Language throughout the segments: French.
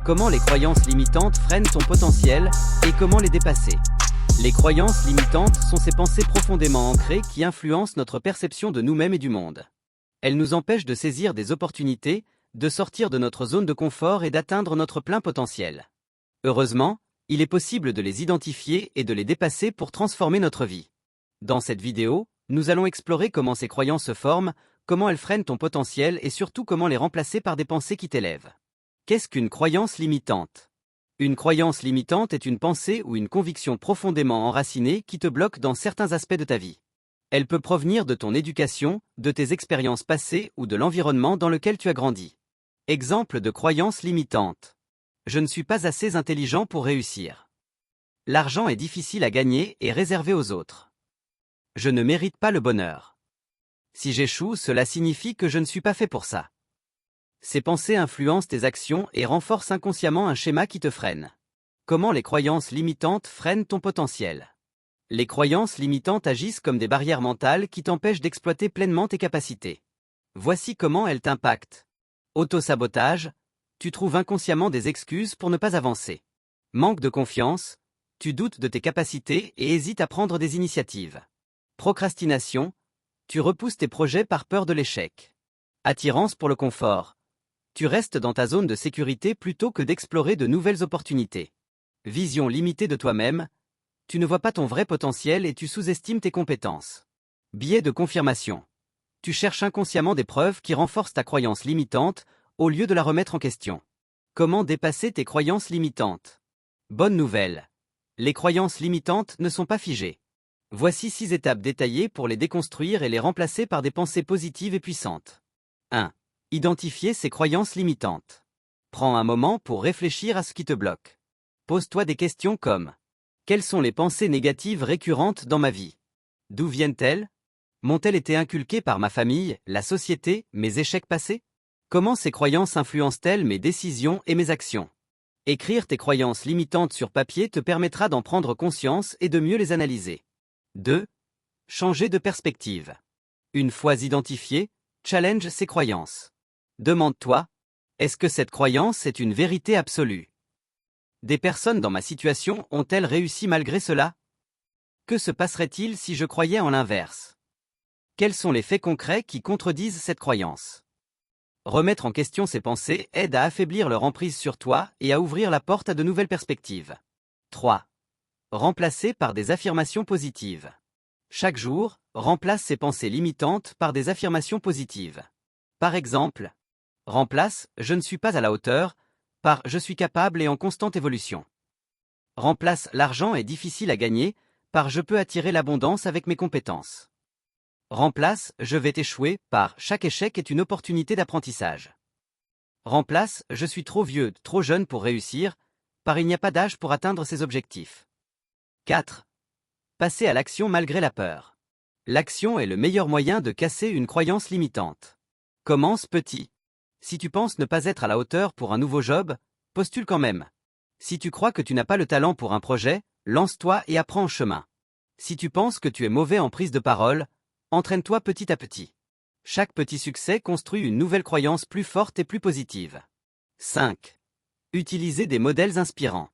Comment les croyances limitantes freinent ton potentiel et comment les dépasser? Les croyances limitantes sont ces pensées profondément ancrées qui influencent notre perception de nous-mêmes et du monde. Elles nous empêchent de saisir des opportunités, de sortir de notre zone de confort et d'atteindre notre plein potentiel. Heureusement, il est possible de les identifier et de les dépasser pour transformer notre vie. Dans cette vidéo, nous allons explorer comment ces croyances se forment, comment elles freinent ton potentiel et surtout comment les remplacer par des pensées qui t'élèvent. Qu'est-ce qu'une croyance limitante? Une croyance limitante est une pensée ou une conviction profondément enracinée qui te bloque dans certains aspects de ta vie. Elle peut provenir de ton éducation, de tes expériences passées ou de l'environnement dans lequel tu as grandi. Exemple de croyance limitante. Je ne suis pas assez intelligent pour réussir. L'argent est difficile à gagner et réservé aux autres. Je ne mérite pas le bonheur. Si j'échoue, cela signifie que je ne suis pas fait pour ça. Ces pensées influencent tes actions et renforcent inconsciemment un schéma qui te freine. Comment les croyances limitantes freinent ton potentiel? Les croyances limitantes agissent comme des barrières mentales qui t'empêchent d'exploiter pleinement tes capacités. Voici comment elles t'impactent. Autosabotage, tu trouves inconsciemment des excuses pour ne pas avancer. Manque de confiance, tu doutes de tes capacités et hésites à prendre des initiatives. Procrastination, tu repousses tes projets par peur de l'échec. Attirance pour le confort. Tu restes dans ta zone de sécurité plutôt que d'explorer de nouvelles opportunités. Vision limitée de toi-même. Tu ne vois pas ton vrai potentiel et tu sous-estimes tes compétences. Biais de confirmation. Tu cherches inconsciemment des preuves qui renforcent ta croyance limitante, au lieu de la remettre en question. Comment dépasser tes croyances limitantes? Bonne nouvelle. Les croyances limitantes ne sont pas figées. Voici 6 étapes détaillées pour les déconstruire et les remplacer par des pensées positives et puissantes. 1. Identifier ces croyances limitantes. Prends un moment pour réfléchir à ce qui te bloque. Pose-toi des questions comme: quelles sont les pensées négatives récurrentes dans ma vie? D'où viennent-elles? M'ont-elles été inculquées par ma famille, la société, mes échecs passés? Comment ces croyances influencent-elles mes décisions et mes actions? Écrire tes croyances limitantes sur papier te permettra d'en prendre conscience et de mieux les analyser. 2. Changer de perspective. Une fois identifié, challenge ces croyances. Demande-toi, est-ce que cette croyance est une vérité absolue? Des personnes dans ma situation ont-elles réussi malgré cela? Que se passerait-il si je croyais en l'inverse? Quels sont les faits concrets qui contredisent cette croyance? Remettre en question ces pensées aide à affaiblir leur emprise sur toi et à ouvrir la porte à de nouvelles perspectives. 3. Remplacer par des affirmations positives. Chaque jour, remplace ces pensées limitantes par des affirmations positives. Par exemple, remplace « je ne suis pas à la hauteur » par « je suis capable et en constante évolution ». Remplace « l'argent est difficile à gagner » par « je peux attirer l'abondance avec mes compétences ». Remplace « je vais échouer » par « chaque échec est une opportunité d'apprentissage ». Remplace « je suis trop vieux, trop jeune pour réussir » par « il n'y a pas d'âge pour atteindre ses objectifs ». 4. Passer à l'action malgré la peur. L'action est le meilleur moyen de casser une croyance limitante. Commence petit. Si tu penses ne pas être à la hauteur pour un nouveau job, postule quand même. Si tu crois que tu n'as pas le talent pour un projet, lance-toi et apprends en chemin. Si tu penses que tu es mauvais en prise de parole, entraîne-toi petit à petit. Chaque petit succès construit une nouvelle croyance plus forte et plus positive. 5. Utiliser des modèles inspirants.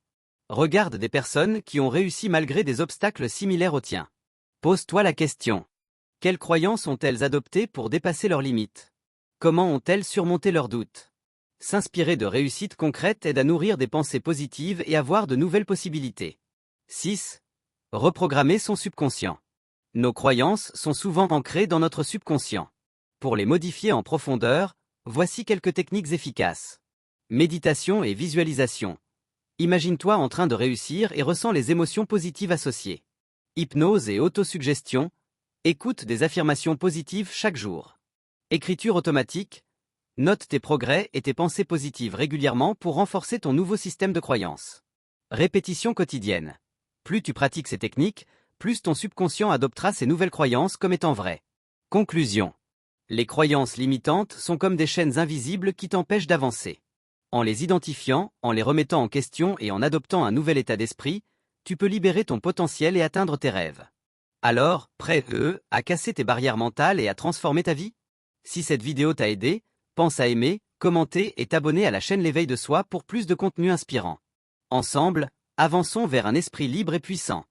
Regarde des personnes qui ont réussi malgré des obstacles similaires aux tiens. Pose-toi la question. Quelles croyances ont-elles adoptées pour dépasser leurs limites? Comment ont-elles surmonté leurs doutes? S'inspirer de réussites concrètes aide à nourrir des pensées positives et à voir de nouvelles possibilités. 6. Reprogrammer son subconscient. Nos croyances sont souvent ancrées dans notre subconscient. Pour les modifier en profondeur, voici quelques techniques efficaces. Méditation et visualisation. Imagine-toi en train de réussir et ressens les émotions positives associées. Hypnose et autosuggestion. Écoute des affirmations positives chaque jour. Écriture automatique. Note tes progrès et tes pensées positives régulièrement pour renforcer ton nouveau système de croyances. Répétition quotidienne. Plus tu pratiques ces techniques, plus ton subconscient adoptera ces nouvelles croyances comme étant vraies. Conclusion. Les croyances limitantes sont comme des chaînes invisibles qui t'empêchent d'avancer. En les identifiant, en les remettant en question et en adoptant un nouvel état d'esprit, tu peux libérer ton potentiel et atteindre tes rêves. Alors, prêt à casser tes barrières mentales et à transformer ta vie? Si cette vidéo t'a aidé, pense à aimer, commentez et abonnez à la chaîne L'éveil de soi pour plus de contenu inspirant. Ensemble, avançons vers un esprit libre et puissant.